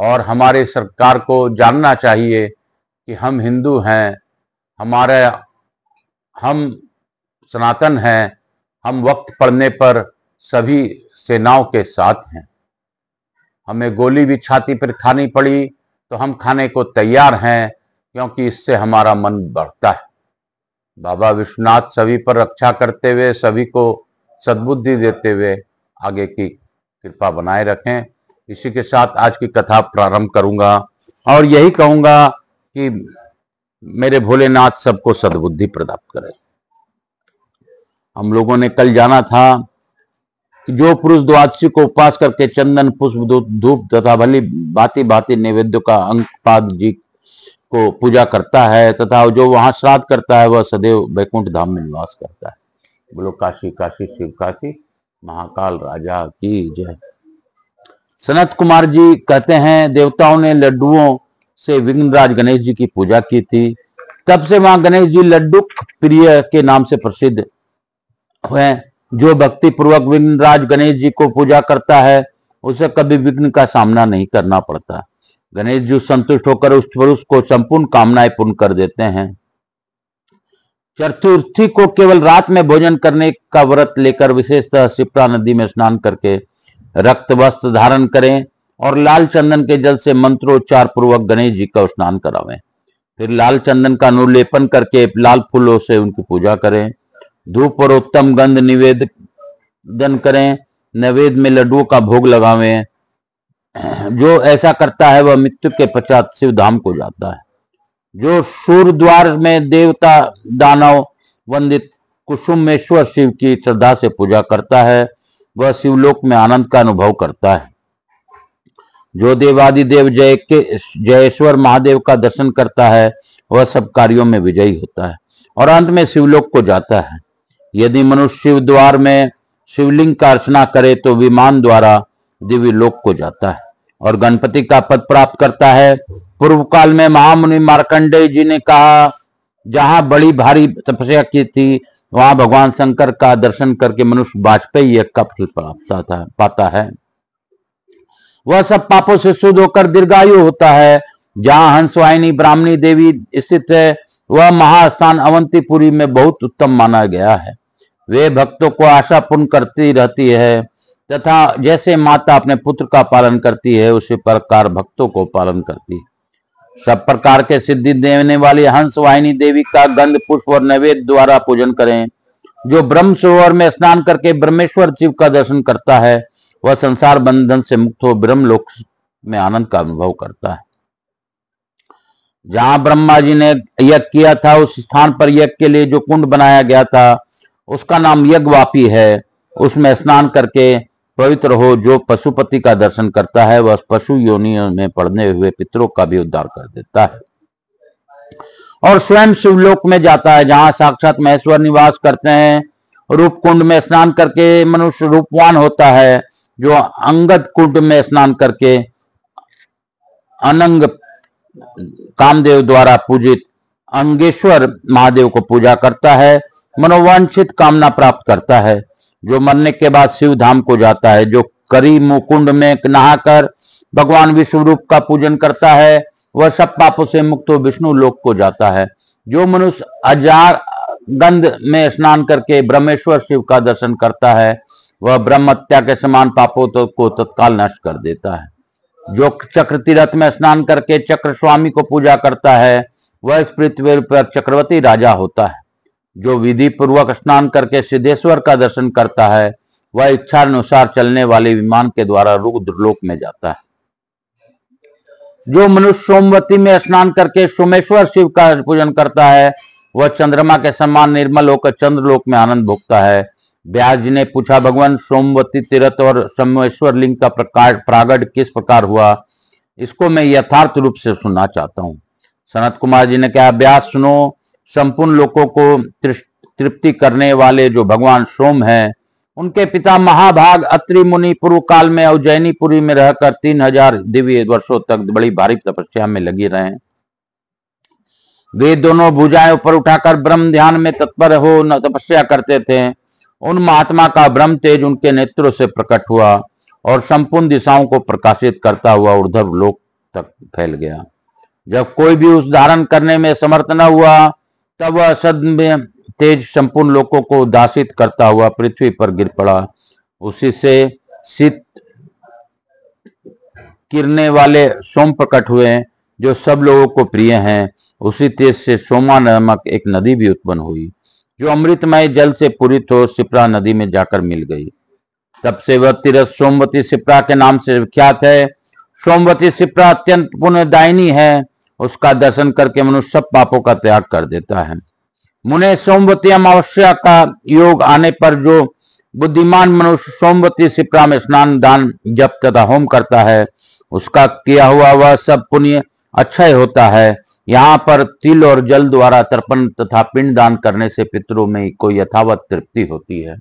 और हमारे सरकार को जानना चाहिए कि हम हिंदू हैं, हम सनातन हैं, हम वक्त पड़ने पर सभी सेनाओं के साथ हैं। हमें गोली भी छाती पर खानी पड़ी तो हम खाने को तैयार हैं, क्योंकि इससे हमारा मन बढ़ता है। बाबा विश्वनाथ सभी पर रक्षा करते हुए, सभी को सद्बुद्धि देते हुए आगे की कृपा बनाए रखें। इसी के साथ आज की कथा प्रारंभ करूंगा और यही कहूंगा कि मेरे भोलेनाथ सबको सद्बुद्धि प्रदान करें। हम लोगों ने कल जाना था कि जो पुरुष द्वादशी को उपवास करके चंदन, पुष्प, धूप तथा भली भांति भांति नैवेद्य का अंकपाद जी को पूजा करता है तथा जो वहां श्राद्ध करता है वह सदैव बैकुंठ धाम में निवास करता है। बोलो काशी काशी शिव काशी महाकाल राजा की जय। सनत कुमार जी कहते हैं, देवताओं ने लड्डुओं से विघ्नराज गणेश जी की पूजा की थी। तब से वहां गणेश जी लड्डू प्रिय के नाम से प्रसिद्ध हुए। जो भक्ति पूर्वक विघ्नराज गणेश जी को पूजा करता है उसे कभी विघ्न का सामना नहीं करना पड़ता। गणेश जी संतुष्ट होकर उस पुरुष को संपूर्ण कामनाएं पूर्ण कर देते हैं। चतुर्थी को केवल रात में भोजन करने का व्रत लेकर विशेषतः शिप्रा नदी में स्नान करके रक्त वस्त्र धारण करें और लाल चंदन के जल से मंत्रोच्चार पूर्वक गणेश जी का स्नान करावें। फिर लाल चंदन का अनुलेपन करके लाल फूलों से उनकी पूजा करें। धूप और उत्तम गंध निवेदन करें। नैवेद्य में लड्डुओं का भोग लगावें। जो ऐसा करता है वह मृत्यु के पश्चात शिव धाम को जाता है। जो सूर्य द्वार में देवता दानव वंदित कुसुमेश्वर शिव की श्रद्धा से पूजा करता है वह शिवलोक में आनंद का अनुभव करता है। जो देवादिदेव जयेश्वर महादेव का दर्शन करता है वह सब कार्यों में विजयी होता है और अंत में शिवलोक को जाता है। यदि मनुष्य शिव द्वार में शिवलिंग का अर्चना करे तो विमान द्वारा दिव्य लोक को जाता है और गणपति का पद प्राप्त करता है। पूर्व काल में महामुनि मार्कंडेय जी ने कहा, जहां बड़ी भारी तपस्या की थी वहां भगवान शंकर का दर्शन करके मनुष्य वाजपेयी यज्ञ का फल पाता है। वह सब पापों से शुद्ध होकर दीर्घायु होता है। जहां हंसवाहिनी ब्राह्मणी देवी स्थित है वह महास्थान अवंतीपुरी में बहुत उत्तम माना गया है। वे भक्तों को आशा पूर्ण करती रहती है तथा जैसे माता अपने पुत्र का पालन करती है उसी प्रकार भक्तों को पालन करती है। सब प्रकार के सिद्धि देने वाली हंस वाहिनी देवी का गंध पुष्प और नैवेद्य द्वारा पूजन करें। जो ब्रह्म सरोवर में स्नान करके ब्रह्मेश्वर शिव का दर्शन करता है वह संसार बंधन से मुक्त हो ब्रह्म लोक में आनंद का अनुभव करता है। जहां ब्रह्मा जी ने यज्ञ किया था उस स्थान पर यज्ञ के लिए जो कुंड बनाया गया था उसका नाम यज्ञवापी है। उसमें स्नान करके पवित्र हो जो पशुपति का दर्शन करता है वह पशु योनियों में पड़ने हुए पितरों का भी उद्धार कर देता है और स्वयं शिवलोक में जाता है जहां साक्षात महेश्वर निवास करते हैं। रूप कुंड में स्नान करके मनुष्य रूपवान होता है। जो अंगद कुंड में स्नान करके अनंग कामदेव द्वारा पूजित अंगेश्वर महादेव को पूजा करता है मनोवांछित कामना प्राप्त करता है। जो मरने के बाद शिव धाम को जाता है। जो करी मुकुंड में नहाकर भगवान विष्णु रूप का पूजन करता है वह सब पापों से मुक्त हो विष्णु लोक को जाता है। जो मनुष्य अजार गंध में स्नान करके ब्रह्मेश्वर शिव का दर्शन करता है वह ब्रह्म हत्या के समान पापों को तत्काल नष्ट कर देता है। जो चक्र तीर्थ में स्नान करके चक्र स्वामी को पूजा करता है वह इस पृथ्वी पर चक्रवर्ती राजा होता है। जो विधि पूर्वक स्नान करके सिद्धेश्वर का दर्शन करता है वह इच्छा अनुसार चलने वाले विमान के द्वारा रुद्रलोक में जाता है। जो मनुष्य सोमवती में स्नान करके सोमेश्वर शिव का पूजन करता है वह चंद्रमा के समान निर्मल होकर चंद्रलोक में आनंद भोगता है। व्यास जी ने पूछा, भगवान सोमवती तीर्थ और सोमेश्वर लिंग का प्रागट किस प्रकार हुआ? इसको मैं यथार्थ रूप से सुनना चाहता हूँ। सनत कुमार जी ने कहा, व्यास सुनो, संपूर्ण लोगों को तृप्ति करने वाले जो भगवान सोम हैं उनके पिता महाभाग अत्रि मुनि पूर्व काल में उज्जैनीपुरी में रहकर 3000 दिव्य वर्षों तक बड़ी भारी तपस्या में लगी रहे। वे दोनों भुजाएं ऊपर उठाकर ब्रह्म ध्यान में तत्पर हो तपस्या करते थे। उन महात्मा का ब्रह्म तेज उनके नेत्रों से प्रकट हुआ और संपूर्ण दिशाओं को प्रकाशित करता हुआ ऊर्ध्व लोक तक फैल गया। जब कोई भी उस धारण करने में समर्थ न हुआ, तब वह असद्य तेज संपूर्ण लोकों को उदासित करता हुआ पृथ्वी पर गिर पड़ा। उसी से शीत किरने वाले सोम प्रकट हुए, जो सब लोगों को प्रिय हैं। उसी तेज से सोमा नामक एक नदी भी उत्पन्न हुई, जो अमृतमय जल से पूरित हो शिप्रा नदी में जाकर मिल गई। तब से वह तीर्थ सोमवती शिप्रा के नाम से विख्यात है। सोमवती शिप्रा अत्यंत पुण्यदायिनी है। उसका दर्शन करके मनुष्य सब पापों का त्याग कर देता है। मुने, सोमवती अमावस्या का योग आने पर जो बुद्धिमान मनुष्य सोमवती शिप्रा में स्नान, दान, जप तथा होम करता है, उसका किया हुआ वह सब पुण्य अक्षय होता है। यहाँ पर तिल और जल द्वारा तर्पण तथा पिंड दान करने से पितरों में कोई यथावत तृप्ति होती है।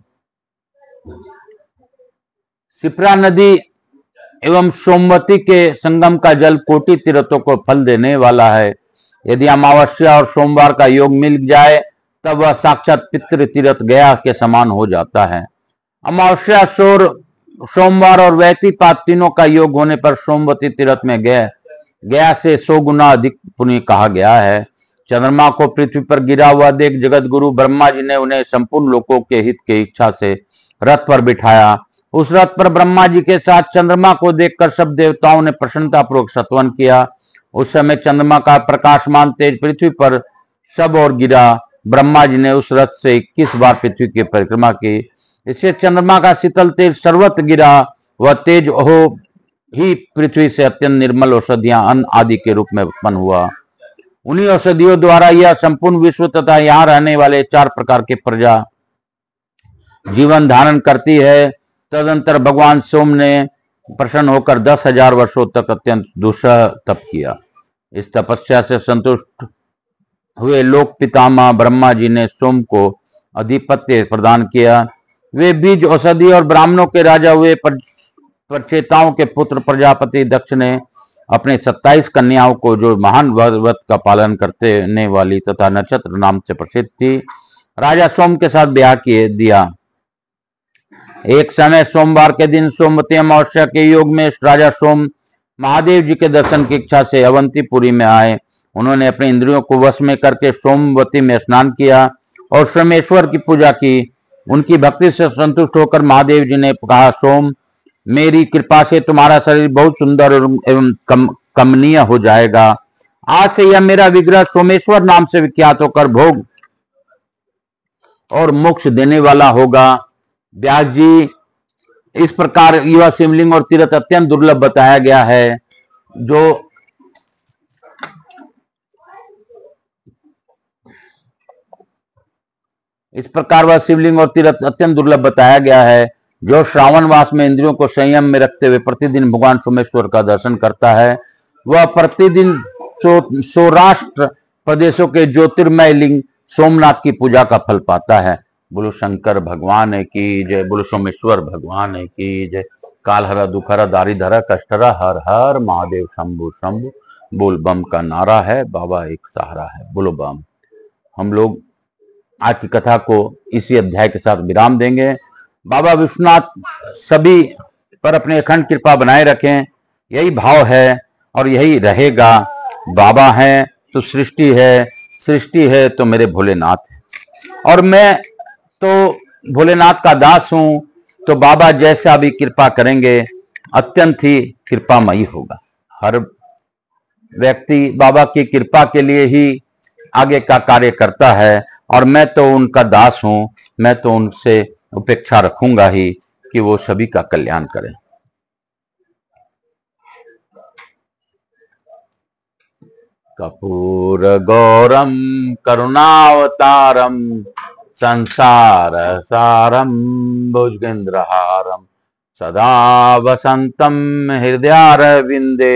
शिप्रा नदी एवं सोमवती के संगम का जल कोटि तीर्थों को फल देने वाला है। यदि अमावस्या और सोमवार का योग मिल जाए, तब वह साक्षात पितृ तीर्थ गया के समान हो जाता है। अमावस्या, सोमवार और वैतीपात तीनों का योग होने पर सोमवती तीर्थ में गया से 100 गुना अधिक पुण्य कहा गया है। चंद्रमा को पृथ्वी पर गिरा हुआ देख जगत गुरु ब्रह्मा जी ने उन्हें संपूर्ण लोकों के हित की इच्छा से रथ पर बिठाया। उस रथ पर ब्रह्मा जी के साथ चंद्रमा को देखकर सब देवताओं ने प्रसन्नता पूर्वक स्तवन किया। उस समय चंद्रमा का प्रकाशमान तेज पृथ्वी पर सब और गिरा। ब्रह्मा जी ने उस रथ से 21 बार पृथ्वी की परिक्रमा की। इससे चंद्रमा का शीतल तेज सर्वत्र गिरा। वह तेज हो ही पृथ्वी से अत्यंत निर्मल औषधियां अन्न आदि के रूप में उत्पन्न हुआ। उन्हीं औषधियों द्वारा यह संपूर्ण विश्व तथा यहाँ रहने वाले 4 प्रकार के प्रजा जीवन धारण करती है। तदंतर भगवान सोम ने प्रसन्न होकर 10,000 वर्षों तक अत्यंत दुस्सह तप किया। इस तपस्या से संतुष्ट हुए लोक पितामह ब्रह्मा जी ने सोम को अधिपत्य प्रदान किया। वे बीज औषधि और ब्राह्मणों के राजा हुए। प्रचेताओं के पुत्र प्रजापति दक्ष ने अपने 27 कन्याओं को, जो महान व्रत का पालन करने वाली तथा नक्षत्र नाम से प्रसिद्ध थी, राजा सोम के साथ ब्याह किए दिया। एक समय सोमवार के दिन सोमवती अमावस्या के योग में राजा सोम महादेव जी के दर्शन की इच्छा से अवंतीपुरी में आए। उन्होंने अपने इंद्रियों को वश में करके सोमवती में स्नान किया और सोमेश्वर की पूजा की। उनकी भक्ति से संतुष्ट होकर महादेव जी ने कहा, सोम, मेरी कृपा से तुम्हारा शरीर बहुत सुंदर एवं कमनीय हो जाएगा। आज से यह मेरा विग्रह सोमेश्वर नाम से विख्यात होकर भोग और मोक्ष देने वाला होगा। व्यास जी, इस प्रकार यह शिवलिंग और तीर्थ अत्यंत दुर्लभ बताया गया है। जो इस प्रकार वह शिवलिंग और तीर्थ अत्यंत दुर्लभ बताया गया है। जो श्रावण मास में इंद्रियों को संयम में रखते हुए प्रतिदिन भगवान सोमेश्वर का दर्शन करता है, वह प्रतिदिन सौराष्ट्र प्रदेशों के ज्योतिर्मय लिंग सोमनाथ की पूजा का फल पाता है। बोलो शंकर भगवान की जय, बोलो सोमेश्वर भगवान की जय। कालहरा दुखहरा दारिधरा कष्टहरा हर हर महादेव शंभु शंभु। बोल बम का नारा है, बाबा एक सहारा है। बोलो बम। हम लोग आज की कथा को इसी अध्याय के साथ विराम देंगे। बाबा विश्वनाथ सभी पर अपने अखंड कृपा बनाए रखें, यही भाव है और यही रहेगा। बाबा हैं तो सृष्टि है, सृष्टि है तो मेरे भोलेनाथ है, और मैं तो भोलेनाथ का दास हूं। तो बाबा जैसा भी कृपा करेंगे अत्यंत ही कृपामयी होगा। हर व्यक्ति बाबा की कृपा के लिए ही आगे का कार्य करता है, और मैं तो उनका दास हूं। मैं तो उनसे उपेक्षा रखूंगा ही कि वो सभी का कल्याण करें। कपूर गौरम करुणावतारम संसार सारम भुजगेंद्रहारम सदा वसंतम हृदयारविंदे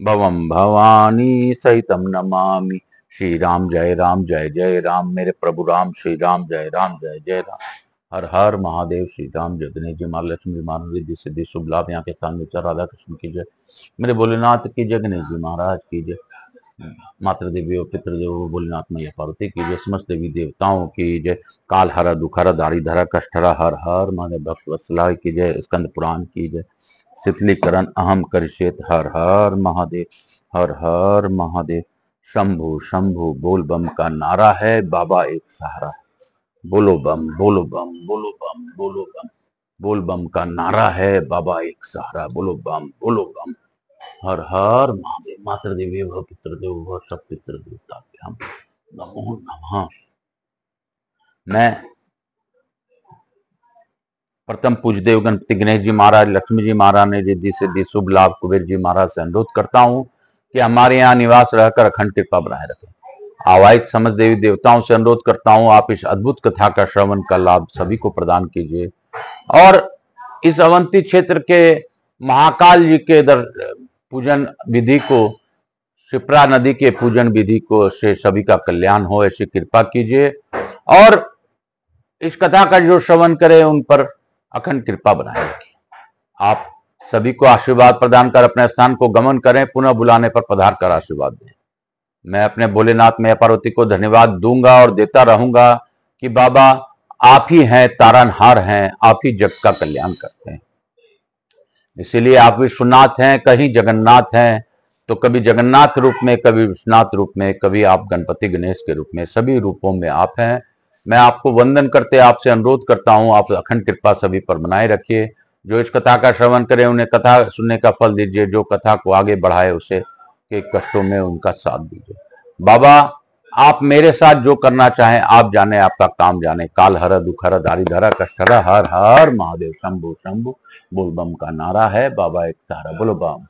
भवम भवानी सहितम नमामि। श्री राम जय राम जय जय राम। मेरे प्रभु राम श्री राम जय जय राम। हर हर महादेव। श्री राम जय गणेश जी, माँ लक्ष्मी जी, मान रिद्धि सिद्धि शुभ लाभ यहाँ के स्थान में राधा कृष्ण की जय। मेरे भोलेनाथ की जय, गणेश जी महाराज की जय, मातृदेवी और पितृदेव भोलेनाथ मैया पार्वती की जय, समस्त देवी देवताओं की जय। काल हरा दुखहरा दारिधरा कष्टहरा हर हर महादेव भक्त वत्सला की जय, स्कंद पुराण की जय, शीतलीकरण अहम करिष्येत। हर हर महादेव, हर हर महादेव। शंभु शंभु बोल बम का नारा है, बाबा एक सहारा है। बोलो बम, बोलो बम, बोलो बम, बोलो बम। बोल बम का नारा है, बाबा एक सहारा। बोलो बम, बोलो बम। हर हर महादेव। मातृदेवी भव, पितृदेव भव, सब पितृ देवताभ्याम नमो नमः। मैं प्रथम पूज्यदेव गणपति गणेश जी महाराज, लक्ष्मी जी महाराज ने रिद्धि सिद्धि शुभ लाभ कुबेर जी महाराज से अनुरोध करता हूं कि हमारे यहाँ निवास रहकर अखंड कृपा बनाए रखें। आवाहित समस्त देवी देवताओं से अनुरोध करता हूं, आप इस अद्भुत कथा का श्रवण का लाभ सभी को प्रदान कीजिए और इस अवंती क्षेत्र के महाकाल जी के पूजन विधि को, शिप्रा नदी के पूजन विधि को से सभी का कल्याण हो, ऐसी कृपा कीजिए और इस कथा का जो श्रवण करे उन पर अखंड कृपा बनाए रखिए। आप सभी को आशीर्वाद प्रदान कर अपने स्थान को गमन करें, पुनः बुलाने पर पधार कर आशीर्वाद दें। मैं अपने भोलेनाथ मैया पार्वती को धन्यवाद दूंगा और देता रहूंगा कि बाबा आप ही हैं, तारनहार हैं, आप ही जग का कल्याण करते हैं। इसीलिए आप विश्वनाथ हैं, कहीं जगन्नाथ हैं, तो कभी जगन्नाथ रूप में, कभी विश्वनाथ रूप में, कभी आप गणपति गणेश के रूप में, सभी रूपों में आप हैं। मैं आपको वंदन करते आपसे अनुरोध करता हूं, आप अखंड कृपा सभी पर बनाए रखिए। जो इस कथा का श्रवण करें उन्हें कथा सुनने का फल दीजिए, जो कथा को आगे बढ़ाए उसे के कष्टों में उनका साथ दीजिए। बाबा आप मेरे साथ जो करना चाहें आप जाने, आपका काम जाने। काल हर दुख हर दारी धरा कष्ट हर। हर हर महादेव। शंभु शंभु बोल बम का नारा है, बाबा एक सहारा। बोलो बम।